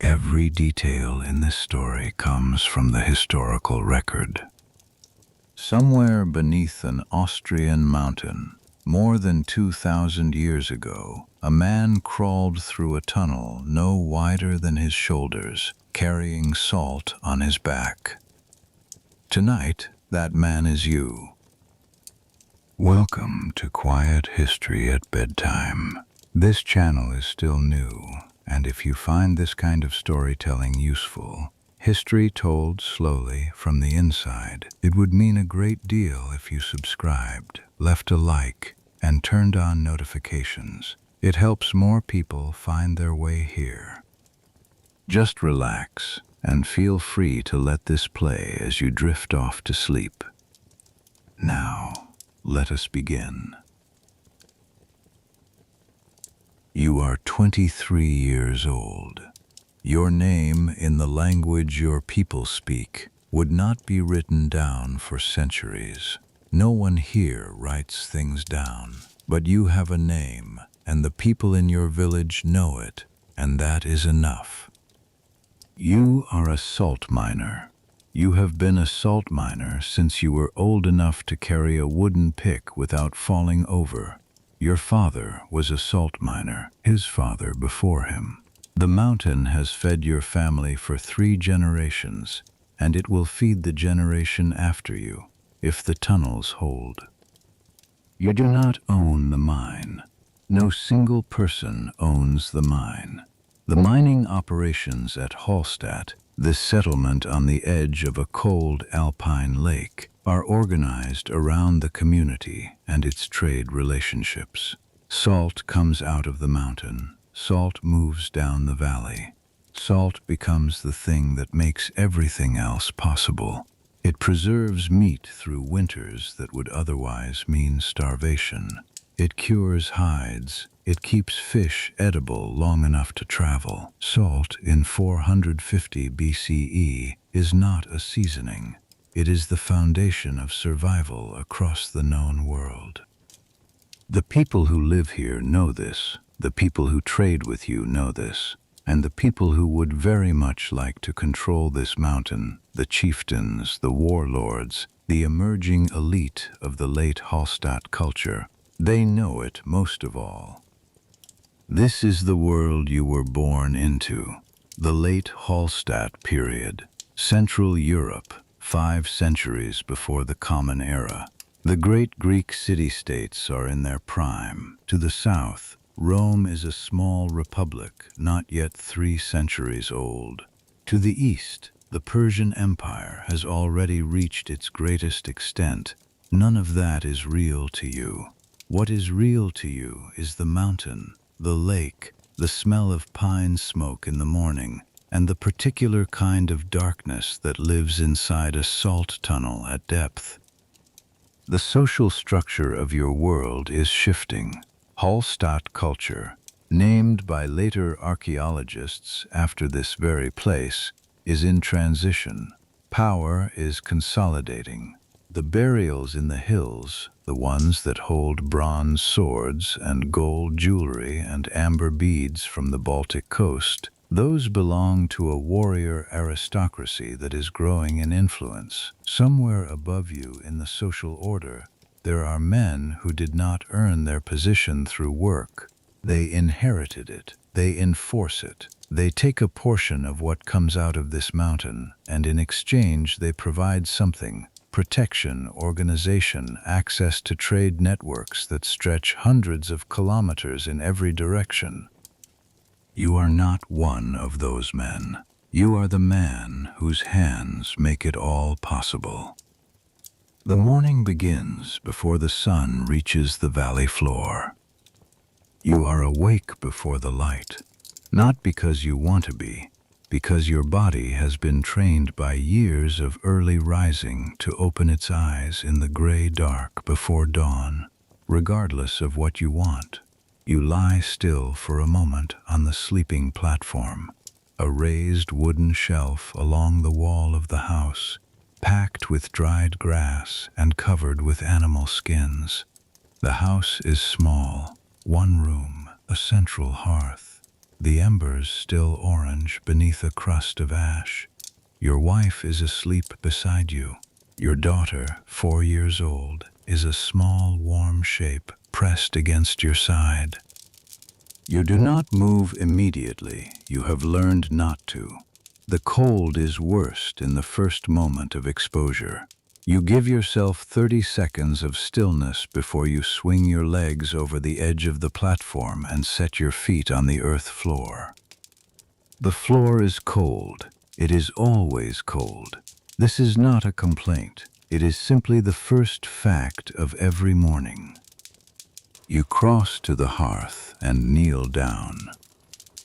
Every detail in this story comes from the historical record. Somewhere beneath an Austrian mountain, more than 2,000 years ago, a man crawled through a tunnel no wider than his shoulders, carrying salt on his back. Tonight, that man is you. Welcome to Quiet History at Bedtime. This channel is still new, and if you find this kind of storytelling useful, history told slowly from the inside, it would mean a great deal if you subscribed, left a like, and turned on notifications. It helps more people find their way here. Just relax and feel free to let this play as you drift off to sleep. Now, let us begin. You are 23 years old. Your name, in the language your people speak, would not be written down for centuries. No one here writes things down, but you have a name, and the people in your village know it, and that is enough. You are a salt miner. You have been a salt miner since you were old enough to carry a wooden pick without falling over. Your father was a salt miner, his father before him. The mountain has fed your family for 3 generations, and it will feed the generation after you, if the tunnels hold. You do not own the mine. No single person owns the mine. The mining operations at Hallstatt, this settlement on the edge of a cold alpine lake, are organized around the community and its trade relationships. Salt comes out of the mountain. Salt moves down the valley. Salt becomes the thing that makes everything else possible. It preserves meat through winters that would otherwise mean starvation. It cures hides. It keeps fish edible long enough to travel. Salt in 450 BCE is not a seasoning. It is the foundation of survival across the known world. The people who live here know this. The people who trade with you know this. And the people who would very much like to control this mountain, the chieftains, the warlords, the emerging elite of the late Hallstatt culture, they know it most of all. This is the world you were born into, the late Hallstatt period, Central Europe, 5 centuries before the Common Era. The great Greek city-states are in their prime. To the south, Rome is a small republic, not yet 3 centuries old. To the east, the Persian Empire has already reached its greatest extent. None of that is real to you. What is real to you is the mountain, the lake, the smell of pine smoke in the morning, and the particular kind of darkness that lives inside a salt tunnel at depth. The social structure of your world is shifting. Hallstatt culture, named by later archaeologists after this very place, is in transition. Power is consolidating. The burials in the hills, the ones that hold bronze swords and gold jewelry and amber beads from the Baltic coast, those belong to a warrior aristocracy that is growing in influence. Somewhere above you in the social order, there are men who did not earn their position through work. They inherited it. They enforce it. They take a portion of what comes out of this mountain, and in exchange they provide something: protection, organization, access to trade networks that stretch hundreds of kilometers in every direction. You are not one of those men. You are the man whose hands make it all possible. The morning begins before the sun reaches the valley floor. You are awake before the light, not because you want to be, because your body has been trained by years of early rising to open its eyes in the gray dark before dawn. Regardless of what you want, you lie still for a moment on the sleeping platform, a raised wooden shelf along the wall of the house, packed with dried grass and covered with animal skins. The house is small, 1 room, a central hearth. the embers still orange beneath a crust of ash. Your wife is asleep beside you. Your daughter, 4 years old, is a small, warm shape pressed against your side. You do not move immediately. You have learned not to. The cold is worst in the first moment of exposure. You give yourself 30 seconds of stillness before you swing your legs over the edge of the platform and set your feet on the earth floor. The floor is cold. It is always cold. This is not a complaint. It is simply the first fact of every morning. You cross to the hearth and kneel down.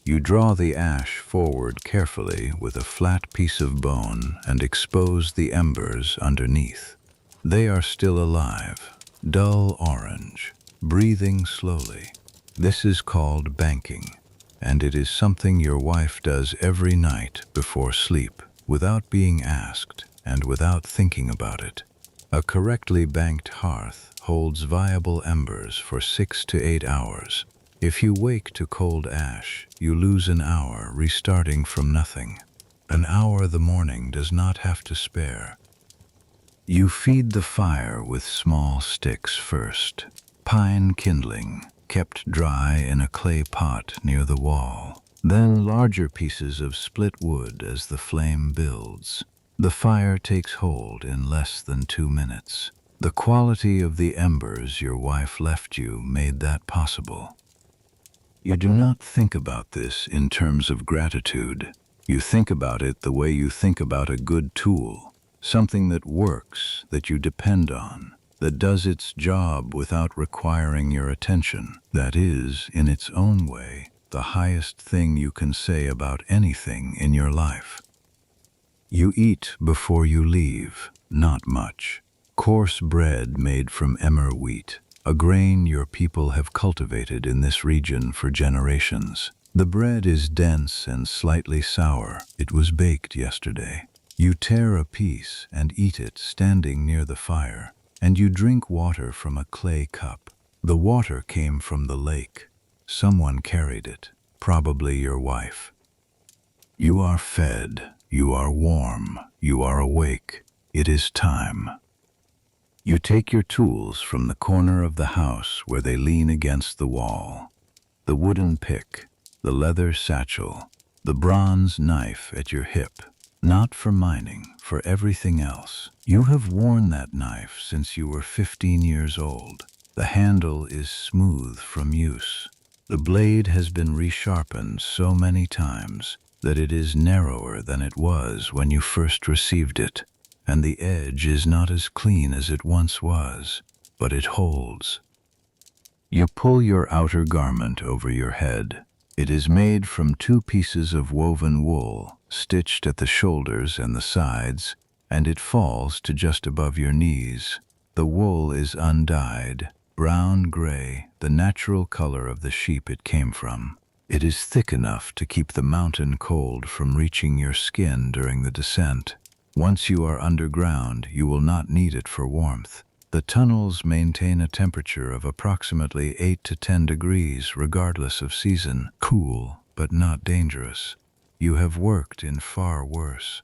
You draw the ash forward carefully with a flat piece of bone and expose the embers underneath. They are still alive, dull orange, breathing slowly. This is called banking, and it is something your wife does every night before sleep, without being asked and without thinking about it. A correctly banked hearth holds viable embers for 6 to 8 hours. If you wake to cold ash, you lose an hour restarting from nothing. An hour the morning does not have to spare. You feed the fire with small sticks first. Pine kindling, kept dry in a clay pot near the wall. Then larger pieces of split wood as the flame builds. The fire takes hold in less than 2 minutes. The quality of the embers your wife left you made that possible. You do not think about this in terms of gratitude. You think about it the way you think about a good tool, something that works, that you depend on, that does its job without requiring your attention. That is, in its own way, the highest thing you can say about anything in your life. You eat before you leave, not much. Coarse bread made from emmer wheat, a grain your people have cultivated in this region for generations. The bread is dense and slightly sour. It was baked yesterday. You tear a piece and eat it standing near the fire, and you drink water from a clay cup. The water came from the lake. Someone carried it, probably your wife. You are fed. You are warm. You are awake. It is time. You take your tools from the corner of the house where they lean against the wall. The wooden pick, the leather satchel, the bronze knife at your hip. Not for mining, for everything else. You have worn that knife since you were 15 years old. The handle is smooth from use. The blade has been resharpened so many times that it is narrower than it was when you first received it, and the edge is not as clean as it once was, but it holds. You pull your outer garment over your head. It is made from 2 pieces of woven wool, stitched at the shoulders and the sides, and it falls to just above your knees. The wool is undyed, brown-gray, the natural color of the sheep it came from. It is thick enough to keep the mountain cold from reaching your skin during the descent. Once you are underground, you will not need it for warmth. The tunnels maintain a temperature of approximately 8 to 10 degrees regardless of season. Cool, but not dangerous. You have worked in far worse.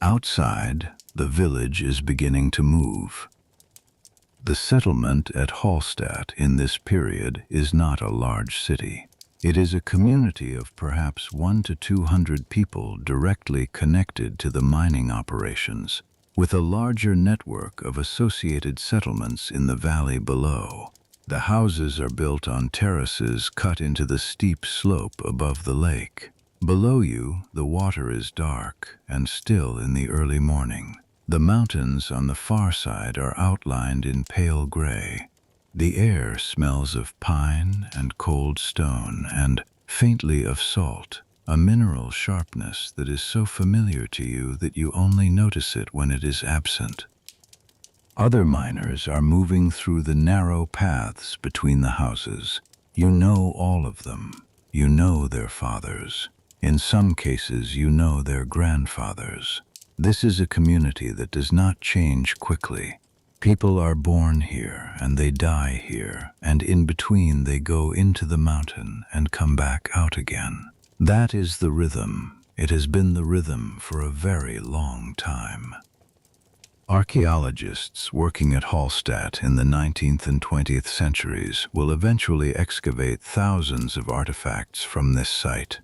Outside, the village is beginning to move. The settlement at Hallstatt in this period is not a large city. It is a community of perhaps 100 to 200 people directly connected to the mining operations, with a larger network of associated settlements in the valley below. The houses are built on terraces cut into the steep slope above the lake. Below you, the water is dark and still in the early morning. The mountains on the far side are outlined in pale gray. The air smells of pine and cold stone and, faintly, of salt, a mineral sharpness that is so familiar to you that you only notice it when it is absent. Other miners are moving through the narrow paths between the houses. You know all of them. You know their fathers. In some cases, you know their grandfathers. This is a community that does not change quickly. People are born here and they die here, and in between they go into the mountain and come back out again. That is the rhythm. It has been the rhythm for a very long time. Archaeologists working at Hallstatt in the 19th and 20th centuries will eventually excavate thousands of artifacts from this site.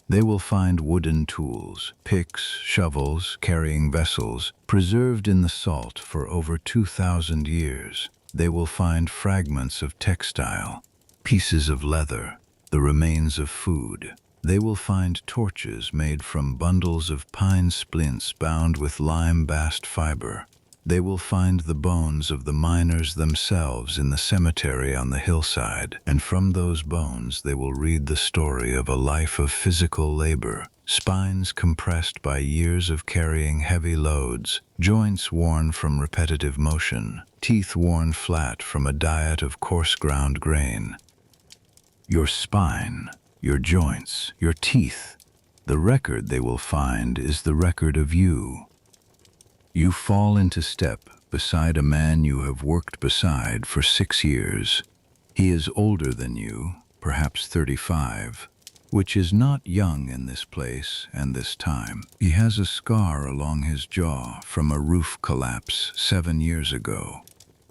They will find wooden tools, picks, shovels, carrying vessels, preserved in the salt for over 2,000 years. They will find fragments of textile, pieces of leather, the remains of food. They will find torches made from bundles of pine splints bound with lime bast fiber. They will find the bones of the miners themselves in the cemetery on the hillside, and from those bones they will read the story of a life of physical labor, spines compressed by years of carrying heavy loads, joints worn from repetitive motion, teeth worn flat from a diet of coarse ground grain. Your spine, your joints, your teeth, the record they will find is the record of you. You fall into step beside a man you have worked beside for 6 years. He is older than you, perhaps 35, which is not young in this place and this time. He has a scar along his jaw from a roof collapse 7 years ago.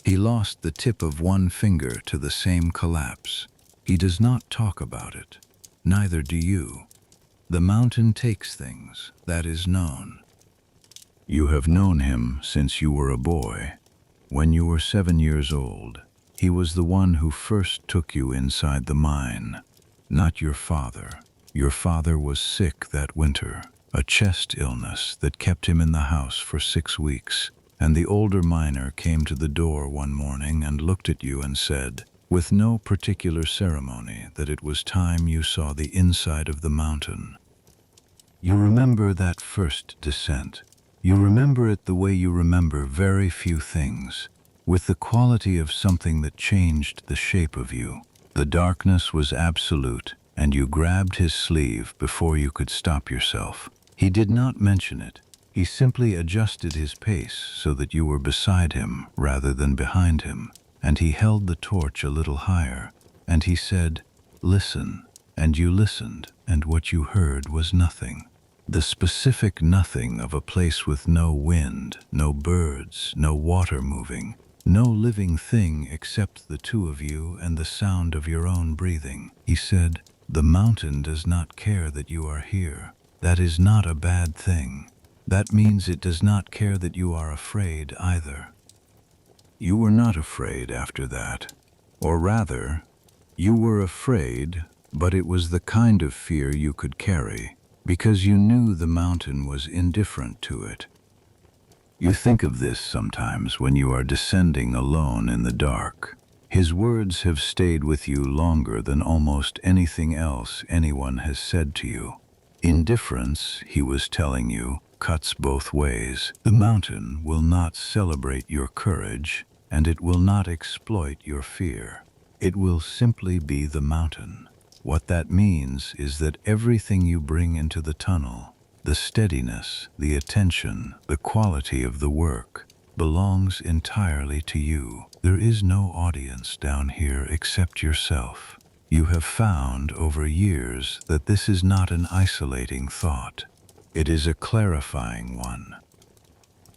He lost the tip of one finger to the same collapse. He does not talk about it. Neither do you. The mountain takes things, that is known. You have known him since you were a boy. When you were 7 years old, he was the one who first took you inside the mine, not your father. Your father was sick that winter, a chest illness that kept him in the house for 6 weeks, and the older miner came to the door one morning and looked at you and said, with no particular ceremony, that it was time you saw the inside of the mountain. You remember that first descent. You remember it the way you remember very few things, with the quality of something that changed the shape of you. The darkness was absolute, and you grabbed his sleeve before you could stop yourself. He did not mention it. He simply adjusted his pace so that you were beside him rather than behind him, and he held the torch a little higher, and he said, "Listen," and you listened, and what you heard was nothing. The specific nothing of a place with no wind, no birds, no water moving, no living thing except the two of you and the sound of your own breathing. He said, "The mountain does not care that you are here. That is not a bad thing. That means it does not care that you are afraid either." You were not afraid after that. Or rather, you were afraid, but it was the kind of fear you could carry, because you knew the mountain was indifferent to it. You think of this sometimes when you are descending alone in the dark. His words have stayed with you longer than almost anything else anyone has said to you. Indifference, he was telling you, cuts both ways. The mountain will not celebrate your courage, and it will not exploit your fear. It will simply be the mountain. What that means is that everything you bring into the tunnel, the steadiness, the attention, the quality of the work, belongs entirely to you. There is no audience down here except yourself. You have found over years that this is not an isolating thought. It is a clarifying one.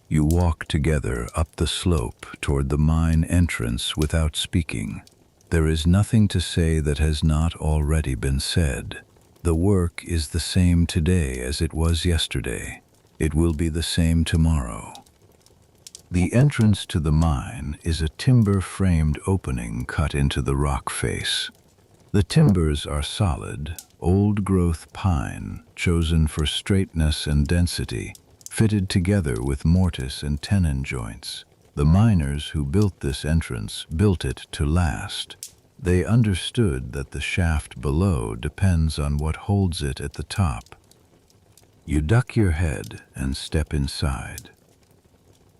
You walk together up the slope toward the mine entrance without speaking. There is nothing to say that has not already been said. The work is the same today as it was yesterday. It will be the same tomorrow. The entrance to the mine is a timber-framed opening cut into the rock face. The timbers are solid, old-growth pine, chosen for straightness and density, fitted together with mortise and tenon joints. The miners who built this entrance built it to last. They understood that the shaft below depends on what holds it at the top. You duck your head and step inside.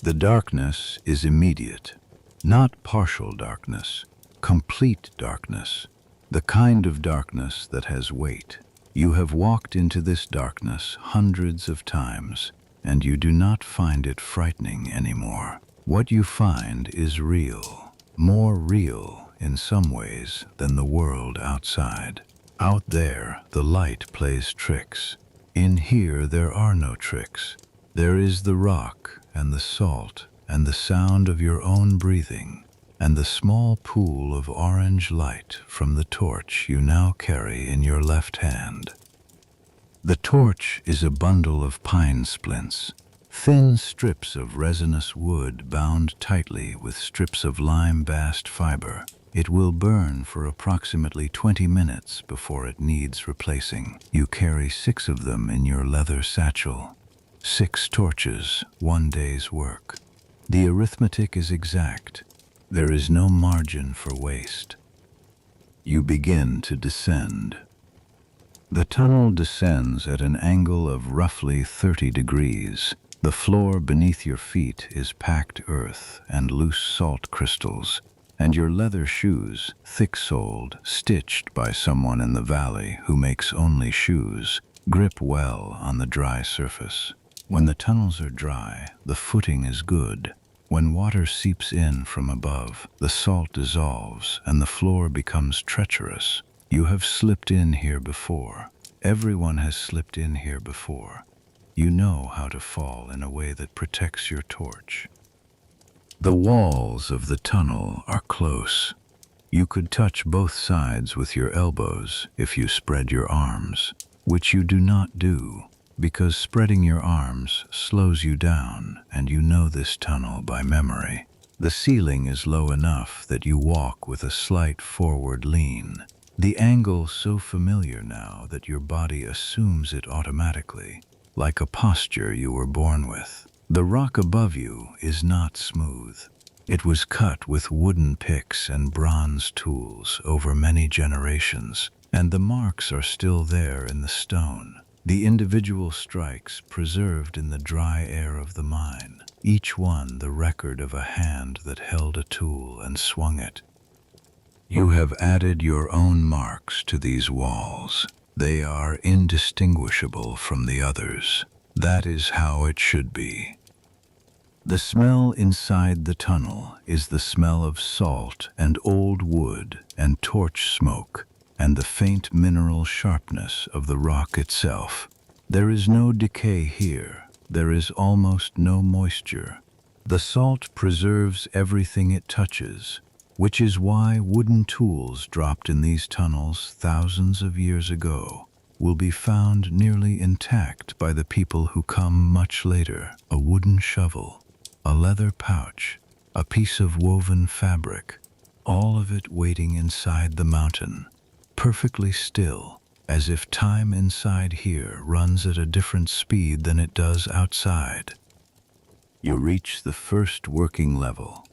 The darkness is immediate, not partial darkness, complete darkness, the kind of darkness that has weight. You have walked into this darkness hundreds of times, and you do not find it frightening anymore. What you find is real, more real in some ways than the world outside. Out there, the light plays tricks. In here, there are no tricks. There is the rock and the salt and the sound of your own breathing and the small pool of orange light from the torch you now carry in your left hand. The torch is a bundle of pine splints, thin strips of resinous wood bound tightly with strips of lime-bast fiber. It will burn for approximately 20 minutes before it needs replacing. You carry 6 of them in your leather satchel. 6 torches, 1 day's work. The arithmetic is exact. There is no margin for waste. You begin to descend. The tunnel descends at an angle of roughly 30 degrees. The floor beneath your feet is packed earth and loose salt crystals, and your leather shoes, thick-soled, stitched by someone in the valley who makes only shoes, grip well on the dry surface. When the tunnels are dry, the footing is good. When water seeps in from above, the salt dissolves and the floor becomes treacherous. You have slipped in here before. Everyone has slipped in here before. You know how to fall in a way that protects your torch. The walls of the tunnel are close. You could touch both sides with your elbows if you spread your arms, which you do not do, because spreading your arms slows you down, and you know this tunnel by memory. The ceiling is low enough that you walk with a slight forward lean. The angle so familiar now that your body assumes it automatically, like a posture you were born with. The rock above you is not smooth. It was cut with wooden picks and bronze tools over many generations, and the marks are still there in the stone. The individual strikes preserved in the dry air of the mine, each one the record of a hand that held a tool and swung it. You have added your own marks to these walls. They are indistinguishable from the others. That is how it should be. The smell inside the tunnel is the smell of salt and old wood and torch smoke, and the faint mineral sharpness of the rock itself. There is no decay here. There is almost no moisture. The salt preserves everything it touches, which is why wooden tools dropped in these tunnels thousands of years ago will be found nearly intact by the people who come much later. A wooden shovel, a leather pouch, a piece of woven fabric, all of it waiting inside the mountain, perfectly still, as if time inside here runs at a different speed than it does outside. You reach the first working level.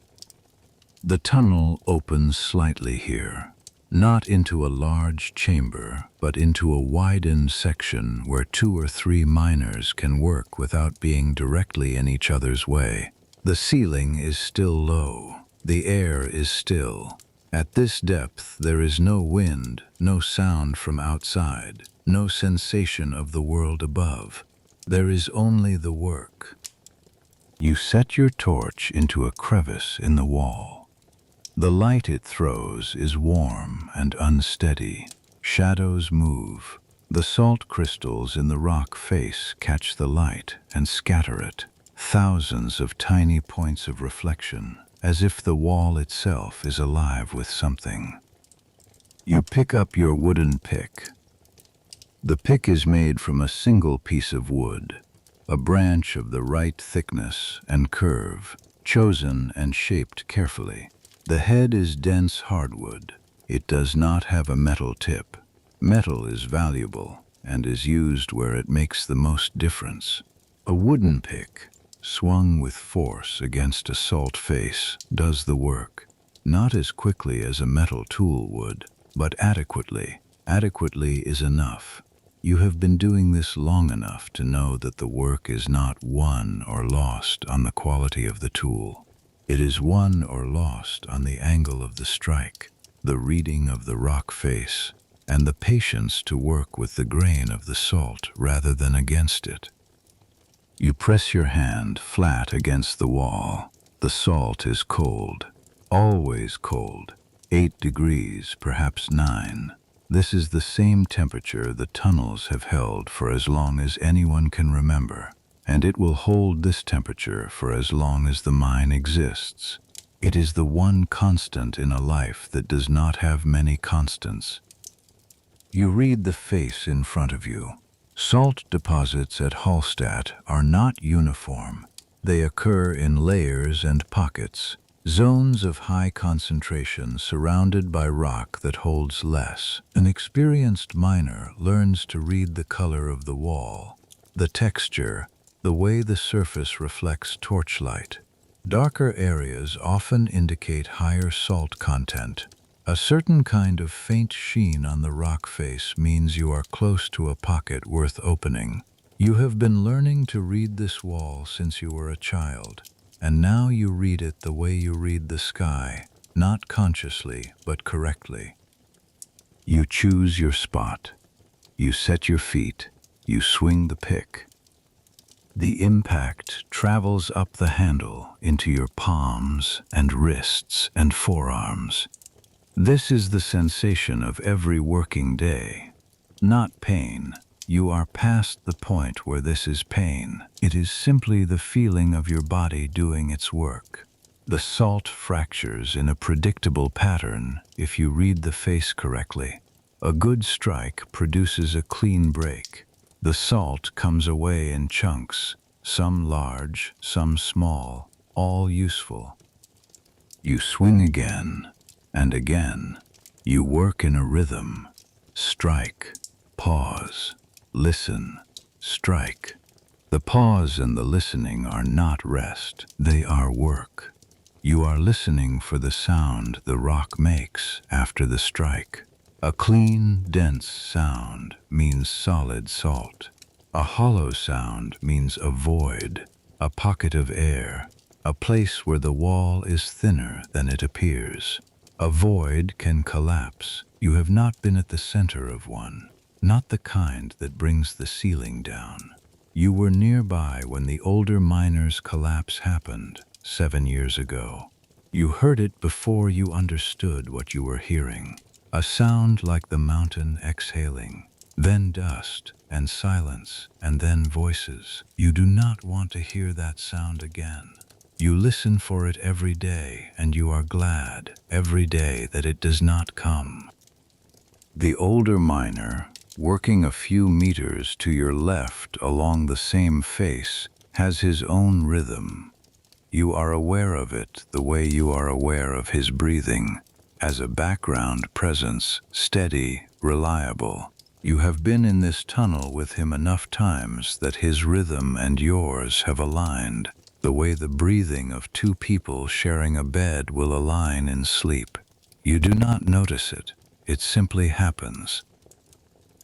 The tunnel opens slightly here, not into a large chamber, but into a widened section where 2 or 3 miners can work without being directly in each other's way. The ceiling is still low. The air is still. At this depth, there is no wind, no sound from outside, no sensation of the world above. There is only the work. You set your torch into a crevice in the wall. The light it throws is warm and unsteady. Shadows move. The salt crystals in the rock face catch the light and scatter it. Thousands of tiny points of reflection, as if the wall itself is alive with something. You pick up your wooden pick. The pick is made from a single piece of wood, a branch of the right thickness and curve, chosen and shaped carefully. The head is dense hardwood. It does not have a metal tip. Metal is valuable and is used where it makes the most difference. A wooden pick, swung with force against a salt face, does the work. Not as quickly as a metal tool would, but adequately. Adequately is enough. You have been doing this long enough to know that the work is not won or lost on the quality of the tool. It is won or lost on the angle of the strike, the reading of the rock face, and the patience to work with the grain of the salt rather than against it. You press your hand flat against the wall. The The salt is cold, always cold, 8 degrees, perhaps 9. This is the same temperature the tunnels have held for as long as anyone can remember, and it will hold this temperature for as long as the mine exists. It is the one constant in a life that does not have many constants. You read the face in front of you. Salt deposits at Hallstatt are not uniform. They occur in layers and pockets, zones of high concentration surrounded by rock that holds less. An experienced miner learns to read the color of the wall, the texture, the way the surface reflects torchlight. Darker areas often indicate higher salt content. A certain kind of faint sheen on the rock face means you are close to a pocket worth opening. You have been learning to read this wall since you were a child, and now you read it the way you read the sky, not consciously, but correctly. You choose your spot. You set your feet. You swing the pick. The impact travels up the handle into your palms and wrists and forearms. This is the sensation of every working day. Not pain. You are past the point where this is pain. It is simply the feeling of your body doing its work. The salt fractures in a predictable pattern if you read the face correctly. A good strike produces a clean break. The salt comes away in chunks, some large, some small, all useful. You swing again and again. You work in a rhythm. Strike, pause, listen, strike. The pause and the listening are not rest, they are work. You are listening for the sound the rock makes after the strike. A clean, dense sound means solid salt. A hollow sound means a void, a pocket of air, a place where the wall is thinner than it appears. A void can collapse. You have not been at the center of one, not the kind that brings the ceiling down. You were nearby when the older miners' collapse happened 7 years ago. You heard it before you understood what you were hearing. A sound like the mountain exhaling, then dust and silence and then voices. You do not want to hear that sound again. You listen for it every day, and you are glad every day that it does not come. The older miner, working a few meters to your left along the same face, has his own rhythm. You are aware of it the way you are aware of his breathing, as a background presence, steady, reliable. You have been in this tunnel with him enough times that his rhythm and yours have aligned, the way the breathing of two people sharing a bed will align in sleep. You do not notice it. It simply happens.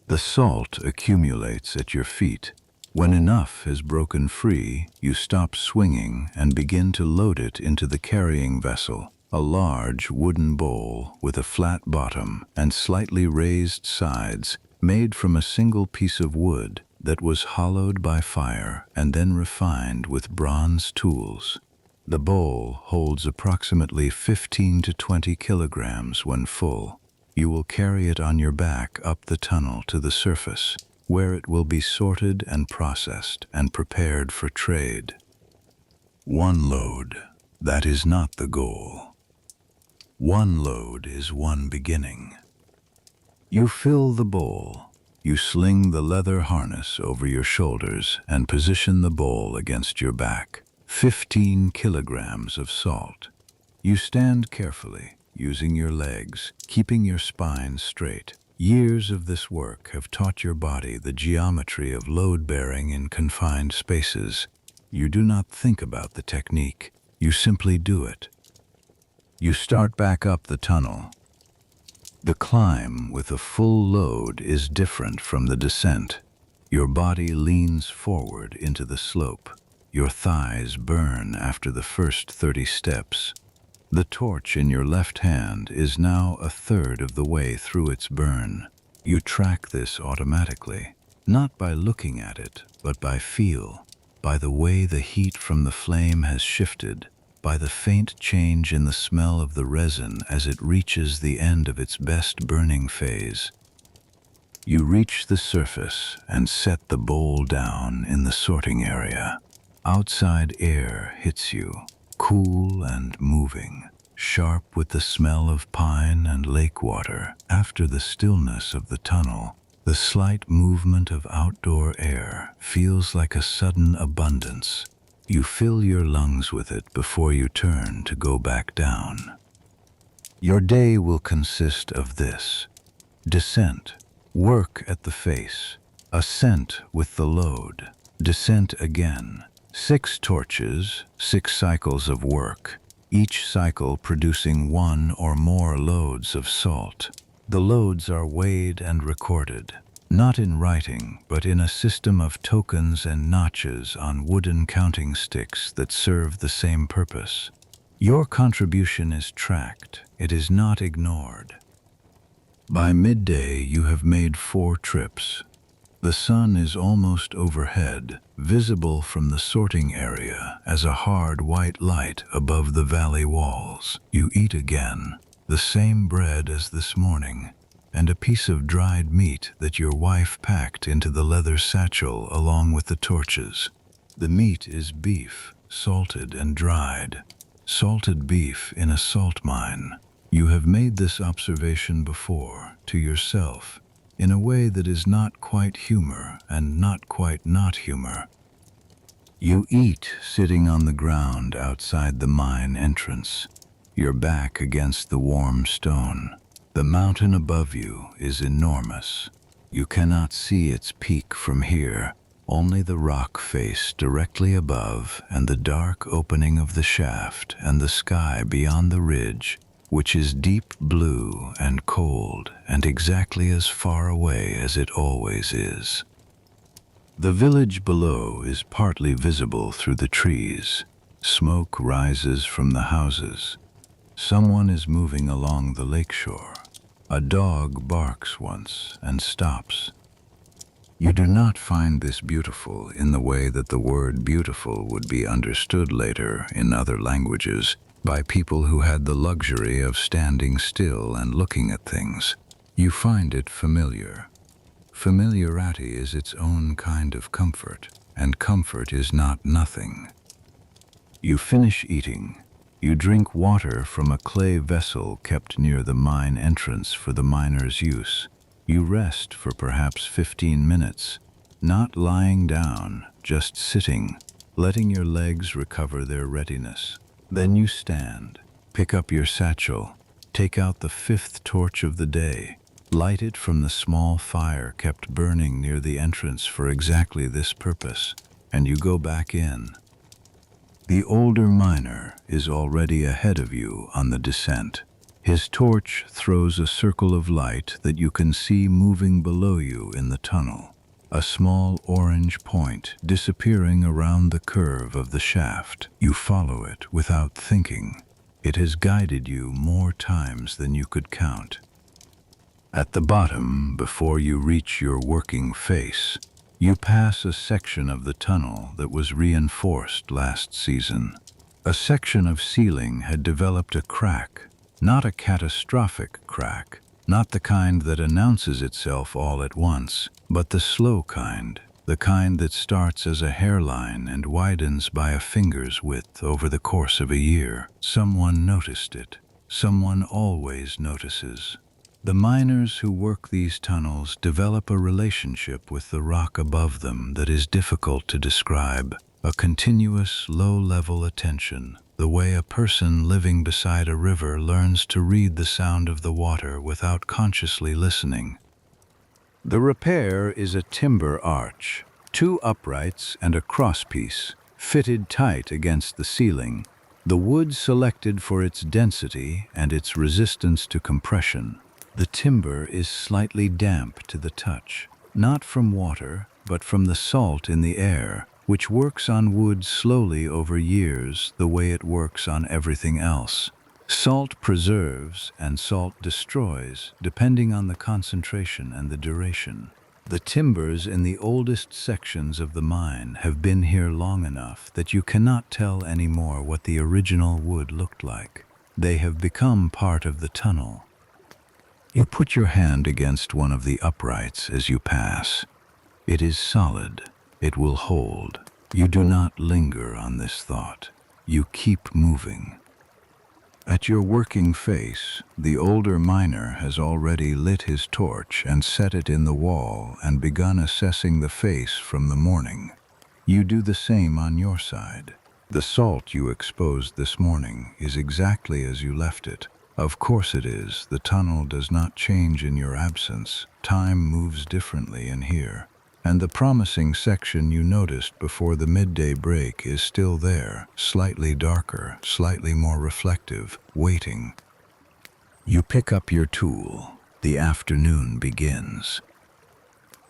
The salt accumulates at your feet. When enough has broken free, you stop swinging and begin to load it into the carrying vessel, a large wooden bowl with a flat bottom and slightly raised sides, made from a single piece of wood that was hollowed by fire and then refined with bronze tools. The bowl holds approximately 15 to 20 kilograms when full. You will carry it on your back up the tunnel to the surface, where it will be sorted and processed and prepared for trade. One load, that is not the goal. One load is one beginning. You fill the bowl. You sling the leather harness over your shoulders and position the bowl against your back. 15 kilograms of salt. You stand carefully, using your legs, keeping your spine straight. Years of this work have taught your body the geometry of load-bearing in confined spaces. You do not think about the technique. You simply do it. You start back up the tunnel. The climb with a full load is different from the descent. Your body leans forward into the slope. Your thighs burn after the first 30 steps. The torch in your left hand is now a third of the way through its burn. You track this automatically, not by looking at it, but by feel, by the way the heat from the flame has shifted. by the faint change in the smell of the resin as it reaches the end of its best burning phase. You reach the surface and set the bowl down in the sorting area. Outside air hits you, cool and moving, sharp with the smell of pine and lake water. After the stillness of the tunnel, the slight movement of outdoor air feels like a sudden abundance. You fill your lungs with it before you turn to go back down. Your day will consist of this: descent, work at the face, ascent with the load, descent again, 6 torches, 6 cycles of work, each cycle producing 1 or more loads of salt. The loads are weighed and recorded, not in writing, but in a system of tokens and notches on wooden counting sticks that serve the same purpose. Your contribution is tracked, it is not ignored. By midday, you have made 4 trips. The sun is almost overhead, visible from the sorting area as a hard white light above the valley walls. You eat again, the same bread as this morning, and a piece of dried meat that your wife packed into the leather satchel along with the torches. The meat is beef, salted and dried. Salted beef in a salt mine. You have made this observation before, to yourself, in a way that is not quite humor and not quite not humor. You eat sitting on the ground outside the mine entrance, your back against the warm stone. The mountain above you is enormous. You cannot see its peak from here, only the rock face directly above and the dark opening of the shaft and the sky beyond the ridge, which is deep blue and cold and exactly as far away as it always is. The village below is partly visible through the trees. Smoke rises from the houses. Someone is moving along the lakeshore. A dog barks once and stops. You do not find this beautiful in the way that the word beautiful would be understood later in other languages by people who had the luxury of standing still and looking at things. You find it familiar. Familiarity is its own kind of comfort, and comfort is not nothing. You finish eating. You drink water from a clay vessel kept near the mine entrance for the miners' use. You rest for perhaps 15 minutes, not lying down, just sitting, letting your legs recover their readiness. Then you stand, pick up your satchel, take out the 5th torch of the day, light it from the small fire kept burning near the entrance for exactly this purpose, and you go back in. The older miner is already ahead of you on the descent. His torch throws a circle of light that you can see moving below you in the tunnel, a small orange point disappearing around the curve of the shaft. You follow it without thinking. It has guided you more times than you could count. At the bottom, before you reach your working face, you pass a section of the tunnel that was reinforced last season. A section of ceiling had developed a crack, not a catastrophic crack, not the kind that announces itself all at once, but the slow kind, the kind that starts as a hairline and widens by a finger's width over the course of a year. Someone noticed it. Someone always notices. The miners who work these tunnels develop a relationship with the rock above them that is difficult to describe, a continuous, low-level attention, the way a person living beside a river learns to read the sound of the water without consciously listening. The repair is a timber arch, 2 uprights and a crosspiece, fitted tight against the ceiling, the wood selected for its density and its resistance to compression. The timber is slightly damp to the touch, not from water, but from the salt in the air, which works on wood slowly over years the way it works on everything else. Salt preserves and salt destroys, depending on the concentration and the duration. The timbers in the oldest sections of the mine have been here long enough that you cannot tell anymore what the original wood looked like. They have become part of the tunnel. You put your hand against one of the uprights as you pass. It is solid. It will hold. You do not linger on this thought. You keep moving. At your working face, the older miner has already lit his torch and set it in the wall and begun assessing the face from the morning. You do the same on your side. The salt you exposed this morning is exactly as you left it. Of course it is. The tunnel does not change in your absence. Time moves differently in here. And the promising section you noticed before the midday break is still there, slightly darker, slightly more reflective, waiting. You pick up your tool. The afternoon begins.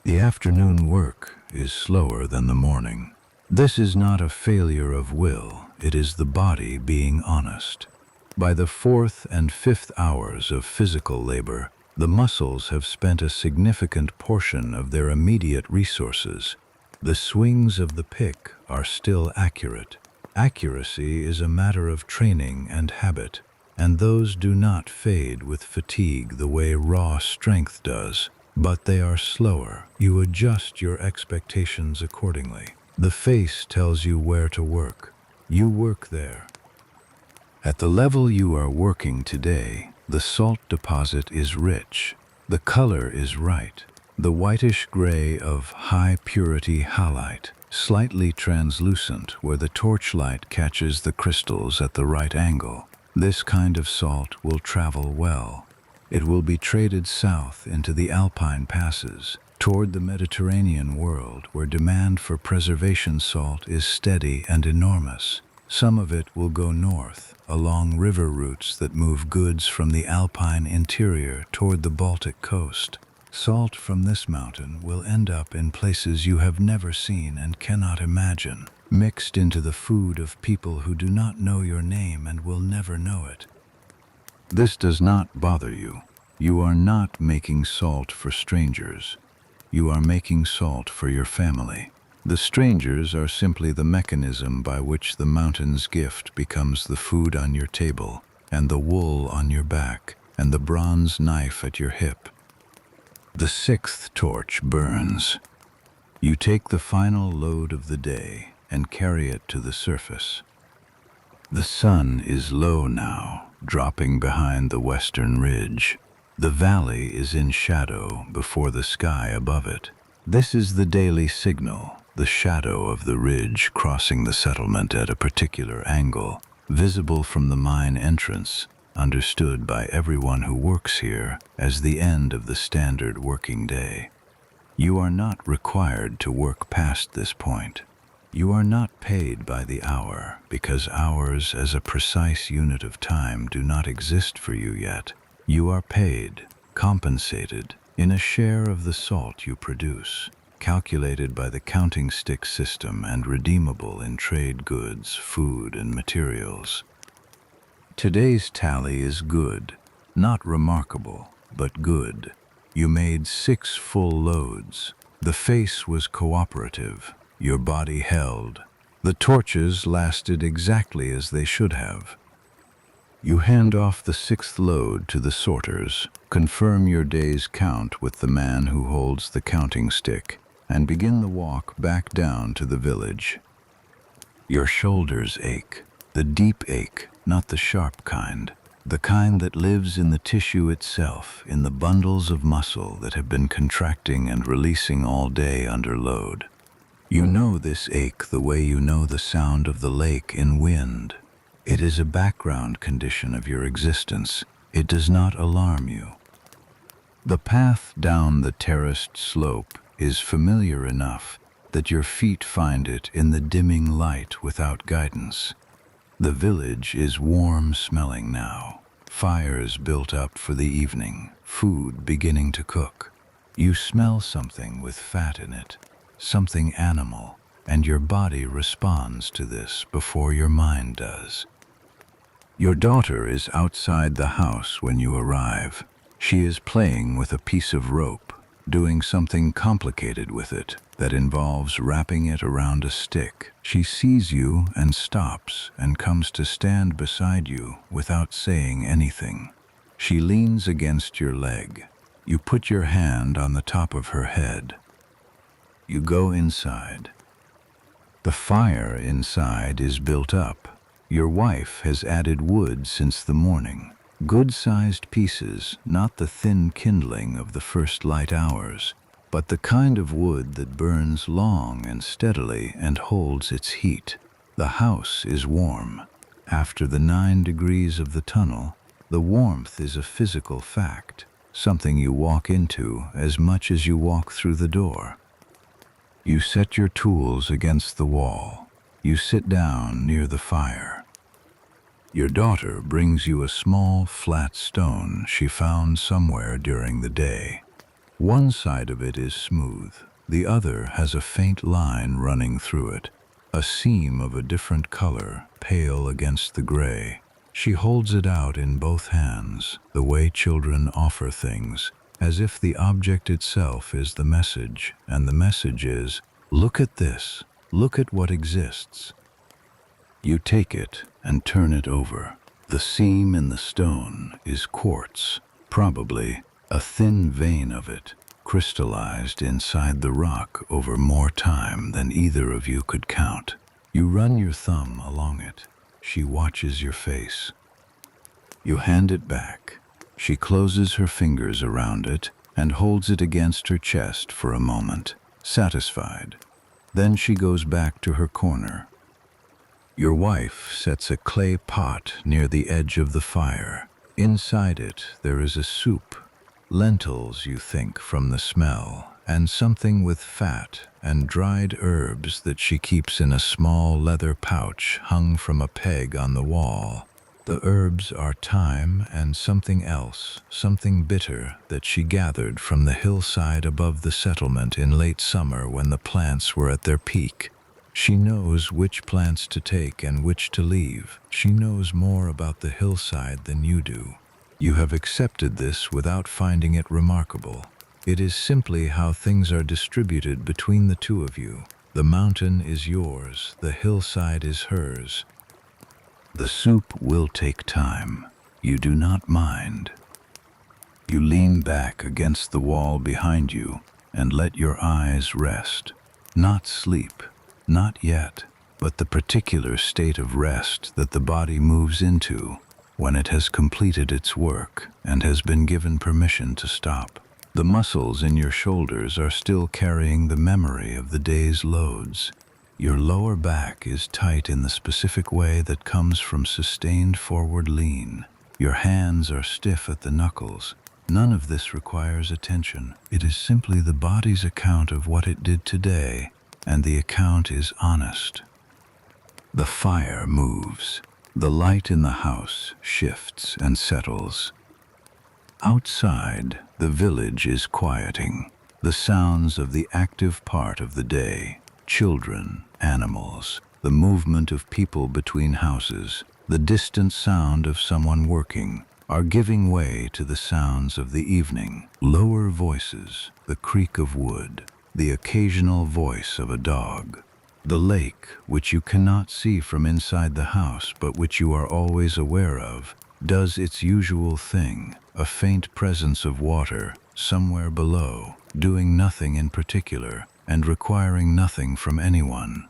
The afternoon work is slower than the morning. This is not a failure of will, it is the body being honest. By the 4th and 5th hours of physical labor, the muscles have spent a significant portion of their immediate resources. The swings of the pick are still accurate. Accuracy is a matter of training and habit, and those do not fade with fatigue the way raw strength does, but they are slower. You adjust your expectations accordingly. The face tells you where to work. You work there. At the level you are working today, the salt deposit is rich. The color is right. The whitish gray of high-purity halite, slightly translucent where the torchlight catches the crystals at the right angle. This kind of salt will travel well. It will be traded south into the Alpine passes, toward the Mediterranean world where demand for preservation salt is steady and enormous. Some of it will go north, along river routes that move goods from the Alpine interior toward the Baltic coast. Salt from this mountain will end up in places you have never seen and cannot imagine, mixed into the food of people who do not know your name and will never know it. This does not bother you. You are not making salt for strangers. You are making salt for your family. The strangers are simply the mechanism by which the mountain's gift becomes the food on your table, and the wool on your back, and the bronze knife at your hip. The 6th torch burns. You take the final load of the day and carry it to the surface. The sun is low now, dropping behind the western ridge. The valley is in shadow before the sky above it. This is the daily signal, the shadow of the ridge crossing the settlement at a particular angle, visible from the mine entrance, understood by everyone who works here as the end of the standard working day. You are not required to work past this point. You are not paid by the hour, because hours as a precise unit of time do not exist for you yet. You are paid, compensated, in a share of the salt you produce, calculated by the counting stick system and redeemable in trade goods, food, and materials. Today's tally is good, not remarkable, but good. You made 6 full loads. The face was cooperative. Your body held. The torches lasted exactly as they should have. You hand off the 6th load to the sorters, confirm your day's count with the man who holds the counting stick, and begin the walk back down to the village. Your shoulders ache, the deep ache, not the sharp kind, the kind that lives in the tissue itself, in the bundles of muscle that have been contracting and releasing all day under load. You know this ache the way you know the sound of the lake in wind. It is a background condition of your existence. It does not alarm you. The path down the terraced slope is familiar enough that your feet find it in the dimming light without guidance. The village is warm-smelling now. Fires built up for the evening, food beginning to cook. You smell something with fat in it, something animal, and your body responds to this before your mind does. Your daughter is outside the house when you arrive. She is playing with a piece of rope. doing something complicated with it that involves wrapping it around a stick. She sees you and stops and comes to stand beside you without saying anything. She leans against your leg. You put your hand on the top of her head. You go inside. The fire inside is built up. Your wife has added wood since the morning. Good-sized pieces, not the thin kindling of the first light hours, but the kind of wood that burns long and steadily and holds its heat. The house is warm. After the 9 degrees of the tunnel, the warmth is a physical fact, something you walk into as much as you walk through the door. You set your tools against the wall. You sit down near the fire. Your daughter brings you a small, flat stone she found somewhere during the day. One side of it is smooth. The other has a faint line running through it, a seam of a different color, pale against the gray. She holds it out in both hands, the way children offer things, as if the object itself is the message, and the message is, "Look at this, look at what exists." You take it and turn it over. The seam in the stone is quartz, probably a thin vein of it, crystallized inside the rock over more time than either of you could count. You run your thumb along it. She watches your face. You hand it back. She closes her fingers around it and holds it against her chest for a moment, satisfied. Then she goes back to her corner. Your wife sets a clay pot near the edge of the fire. Inside it there is a soup, lentils, you think, from the smell, and something with fat and dried herbs that she keeps in a small leather pouch hung from a peg on the wall. The herbs are thyme and something else, something bitter that she gathered from the hillside above the settlement in late summer when the plants were at their peak. She knows which plants to take and which to leave. She knows more about the hillside than you do. You have accepted this without finding it remarkable. It is simply how things are distributed between the two of you. The mountain is yours, the hillside is hers. The soup will take time. You do not mind. You lean back against the wall behind you and let your eyes rest. Not sleep. Not yet, but the particular state of rest that the body moves into when it has completed its work and has been given permission to stop. The muscles in your shoulders are still carrying the memory of the day's loads. Your lower back is tight in the specific way that comes from sustained forward lean. Your hands are stiff at the knuckles. None of this requires attention. It is simply the body's account of what it did today, and the account is honest. The fire moves. The light in the house shifts and settles. Outside, the village is quieting. The sounds of the active part of the day, children, animals, the movement of people between houses, the distant sound of someone working, are giving way to the sounds of the evening. Lower voices, the creak of wood, the occasional voice of a dog. The lake, which you cannot see from inside the house but which you are always aware of, does its usual thing, a faint presence of water somewhere below, doing nothing in particular and requiring nothing from anyone.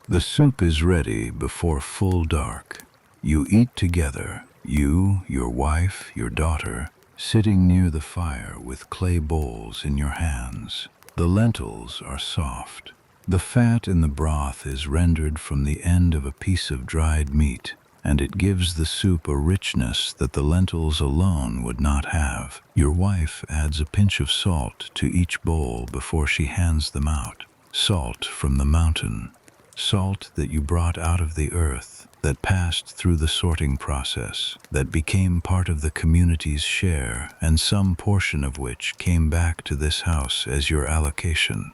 The soup is ready before full dark. You eat together, you, your wife, your daughter, sitting near the fire with clay bowls in your hands. The lentils are soft. The fat in the broth is rendered from the end of a piece of dried meat, and it gives the soup a richness that the lentils alone would not have. Your wife adds a pinch of salt to each bowl before she hands them out. Salt from the mountain. Salt that you brought out of the earth, that passed through the sorting process, that became part of the community's share, and some portion of which came back to this house as your allocation.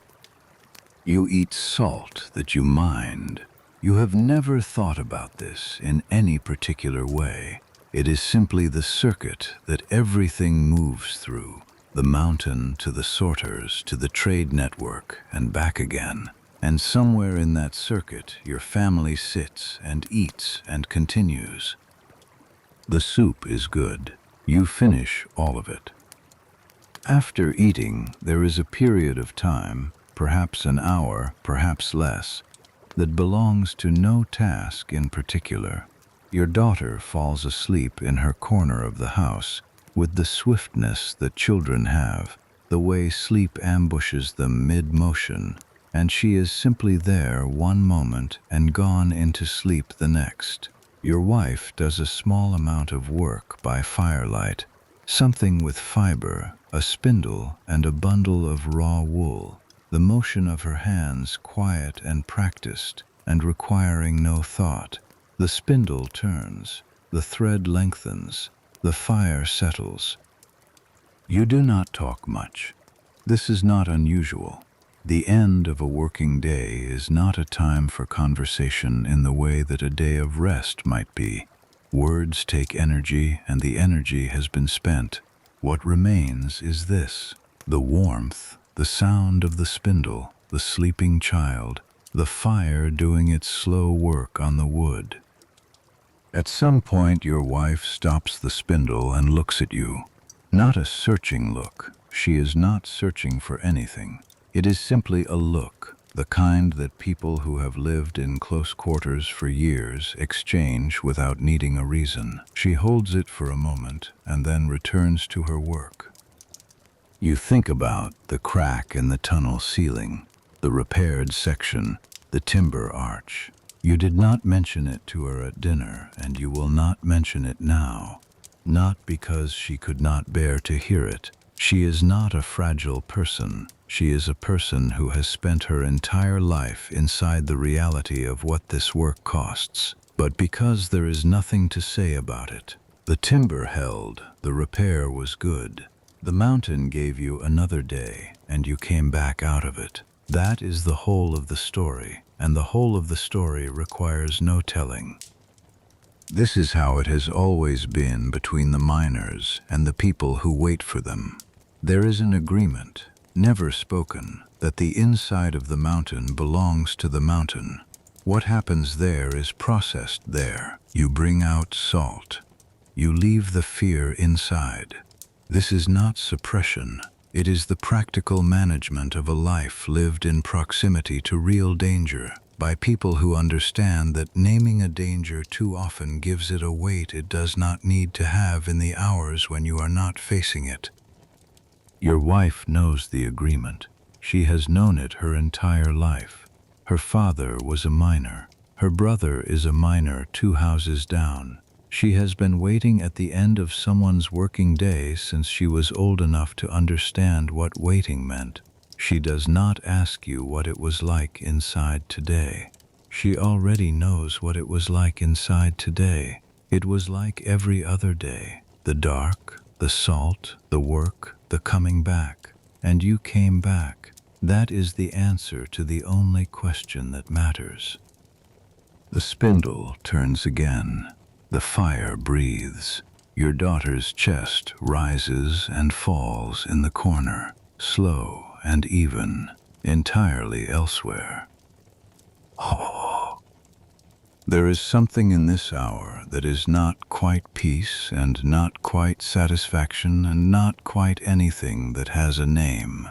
You eat salt that you mined. You have never thought about this in any particular way. It is simply the circuit that everything moves through. The mountain to the sorters to the trade network and back again. And somewhere in that circuit, your family sits and eats and continues. The soup is good. You finish all of it. After eating, there is a period of time, perhaps an hour, perhaps less, that belongs to no task in particular. Your daughter falls asleep in her corner of the house with the swiftness that children have, the way sleep ambushes them mid-motion, and she is simply there one moment and gone into sleep the next. Your wife does a small amount of work by firelight, something with fiber, a spindle, and a bundle of raw wool. The motion of her hands quiet and practiced, and requiring no thought. The spindle turns, the thread lengthens, the fire settles. You do not talk much. This is not unusual. The end of a working day is not a time for conversation in the way that a day of rest might be. Words take energy, and the energy has been spent. What remains is this: the warmth, the sound of the spindle, the sleeping child, the fire doing its slow work on the wood. At some point, your wife stops the spindle and looks at you. Not a searching look. She is not searching for anything. It is simply a look, the kind that people who have lived in close quarters for years exchange without needing a reason. She holds it for a moment and then returns to her work. You think about the crack in the tunnel ceiling, the repaired section, the timber arch. You did not mention it to her at dinner, and you will not mention it now. Not because she could not bear to hear it. She is not a fragile person. She is a person who has spent her entire life inside the reality of what this work costs. But because there is nothing to say about it. The timber held, the repair was good. The mountain gave you another day, and you came back out of it. That is the whole of the story, and the whole of the story requires no telling. This is how it has always been between the miners and the people who wait for them. There is an agreement, never spoken, that the inside of the mountain belongs to the mountain. What happens there is processed there. You bring out salt. You leave the fear inside. This is not suppression. It is the practical management of a life lived in proximity to real danger, by people who understand that naming a danger too often gives it a weight it does not need to have in the hours when you are not facing it. Your wife knows the agreement. She has known it her entire life. Her father was a miner. Her brother is a miner 2 houses down. She has been waiting at the end of someone's working day since she was old enough to understand what waiting meant. She does not ask you what it was like inside today. She already knows what it was like inside today. It was like every other day. The dark, the salt, the work, the coming back. And you came back. That is the answer to the only question that matters. The spindle turns again. The fire breathes. Your daughter's chest rises and falls in the corner, slow and even, entirely elsewhere. Oh. There is something in this hour that is not quite peace and not quite satisfaction and not quite anything that has a name.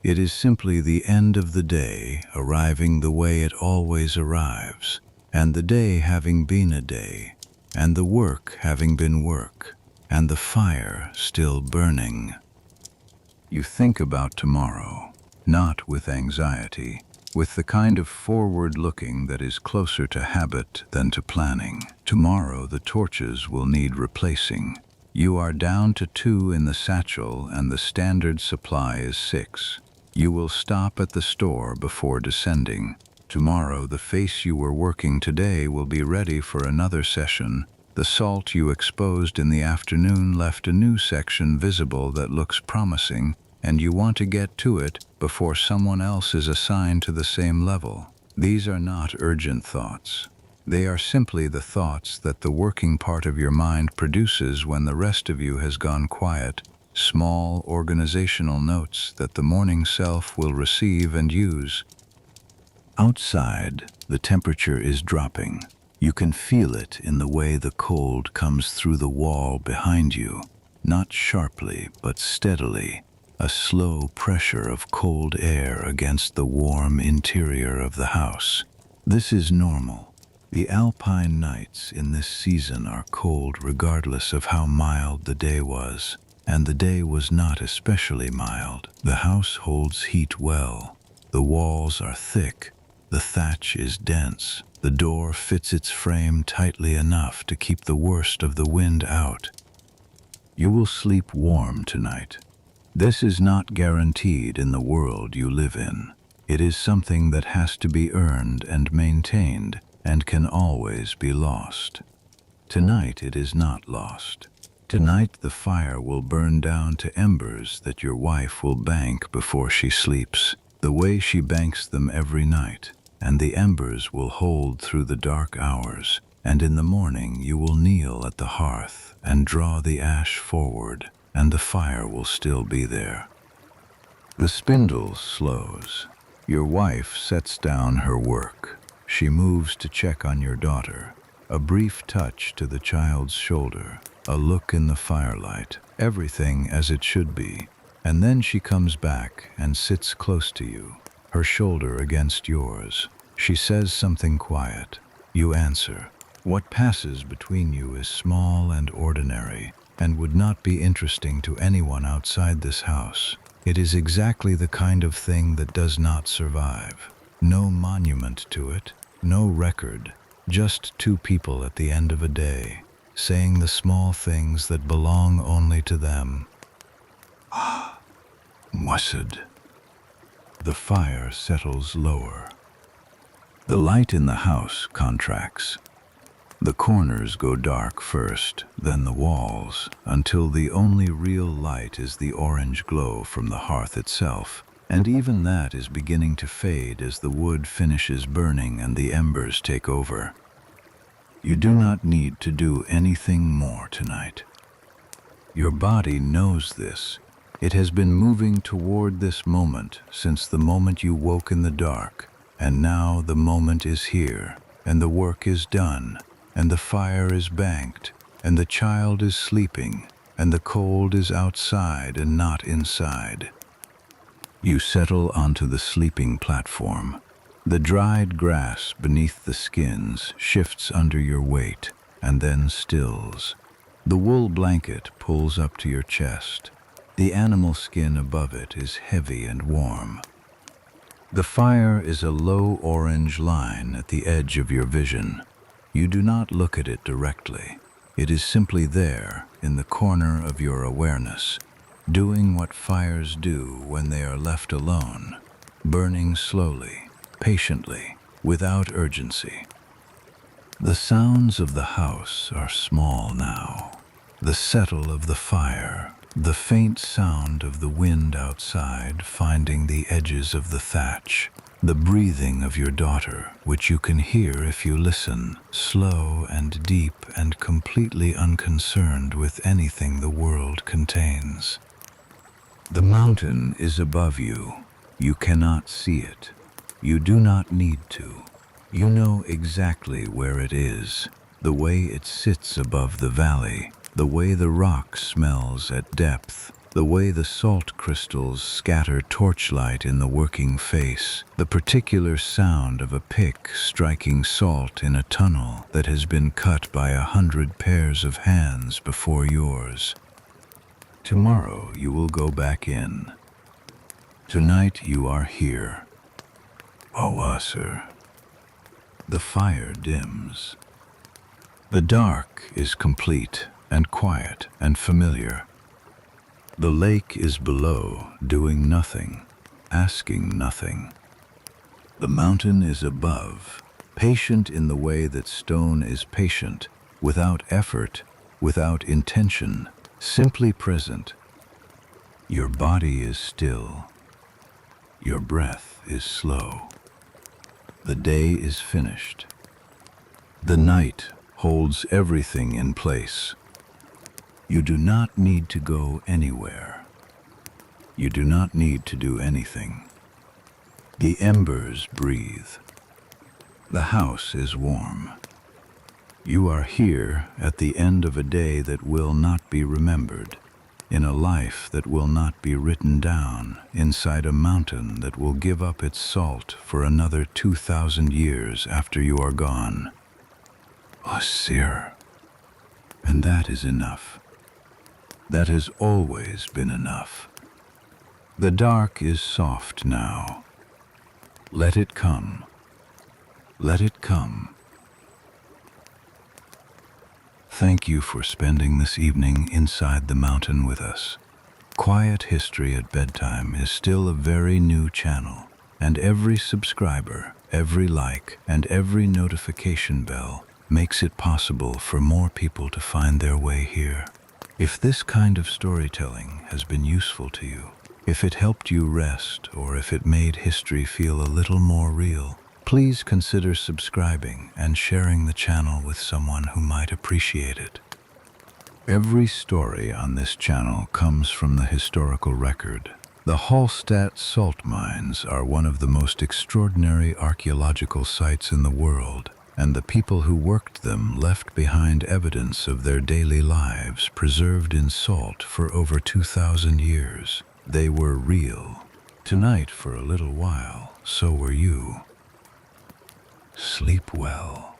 It is simply the end of the day arriving the way it always arrives, and the day having been a day, and the work having been work, and the fire still burning. You think about tomorrow, not with anxiety, with the kind of forward-looking that is closer to habit than to planning. Tomorrow the torches will need replacing. You are down to 2 in the satchel and the standard supply is 6. You will stop at the store before descending. Tomorrow the face you were working today will be ready for another session. The salt you exposed in the afternoon left a new section visible that looks promising, and you want to get to it before someone else is assigned to the same level. These are not urgent thoughts. They are simply the thoughts that the working part of your mind produces when the rest of you has gone quiet, small organizational notes that the morning self will receive and use. Outside, the temperature is dropping. You can feel it in the way the cold comes through the wall behind you, not sharply but steadily, a slow pressure of cold air against the warm interior of the house. This is normal. The alpine nights in this season are cold regardless of how mild the day was, and the day was not especially mild. The house holds heat well. The walls are thick. The thatch is dense. The door fits its frame tightly enough to keep the worst of the wind out. You will sleep warm tonight. This is not guaranteed in the world you live in. It is something that has to be earned and maintained and can always be lost. Tonight it is not lost. Tonight the fire will burn down to embers that your wife will bank before she sleeps, the way she banks them every night, and the embers will hold through the dark hours, and in the morning you will kneel at the hearth and draw the ash forward, and the fire will still be there. The spindle slows. Your wife sets down her work. She moves to check on your daughter. A brief touch to the child's shoulder, a look in the firelight, everything as it should be. And then she comes back and sits close to you, her shoulder against yours. She says something quiet. You answer. What passes between you is small and ordinary, and would not be interesting to anyone outside this house. It is exactly the kind of thing that does not survive. No monument to it, no record, just two people at the end of a day, saying the small things that belong only to them. Mussed. The fire settles lower. The light in the house contracts. The corners go dark first, then the walls, until the only real light is the orange glow from the hearth itself, and even that is beginning to fade as the wood finishes burning and the embers take over. You do not need to do anything more tonight. Your body knows this. It has been moving toward this moment since the moment you woke in the dark, and now the moment is here, and the work is done, and the fire is banked, and the child is sleeping, and the cold is outside and not inside. You settle onto the sleeping platform. The dried grass beneath the skins shifts under your weight and then stills. The wool blanket pulls up to your chest. The animal skin above it is heavy and warm. The fire is a low orange line at the edge of your vision. You do not look at it directly. It is simply there, in the corner of your awareness, doing what fires do when they are left alone, burning slowly, patiently, without urgency. The sounds of the house are small now. The settle of the fire, the faint sound of the wind outside finding the edges of the thatch, the breathing of your daughter, which you can hear if you listen, slow and deep and completely unconcerned with anything the world contains. The mountain is above you. You cannot see it. You do not need to. You know exactly where it is, the way it sits above the valley, the way the rock smells at depth, the way the salt crystals scatter torchlight in the working face, the particular sound of a pick striking salt in a tunnel that has been cut by 100 pairs of hands before yours. Tomorrow you will go back in. Tonight you are here. Sir. The fire dims. The dark is complete and quiet and familiar. The lake is below, doing nothing, asking nothing. The mountain is above, patient in the way that stone is patient, without effort, without intention, simply present. Your body is still. Your breath is slow. The day is finished. The night holds everything in place. You do not need to go anywhere. You do not need to do anything. The embers breathe. The house is warm. You are here at the end of a day that will not be remembered, in a life that will not be written down, inside a mountain that will give up its salt for another 2,000 years after you are gone. Osir. And that is enough. That has always been enough. The dark is soft now. Let it come. Let it come. Thank you for spending this evening inside the mountain with us. Quiet History at Bedtime is still a very new channel, and every subscriber, every like, and every notification bell makes it possible for more people to find their way here. If this kind of storytelling has been useful to you, if it helped you rest, or if it made history feel a little more real, please consider subscribing and sharing the channel with someone who might appreciate it. Every story on this channel comes from the historical record. The Hallstatt salt mines are one of the most extraordinary archaeological sites in the world, and the people who worked them left behind evidence of their daily lives preserved in salt for over 2,000 years. They were real. Tonight, for a little while, so were you. Sleep well.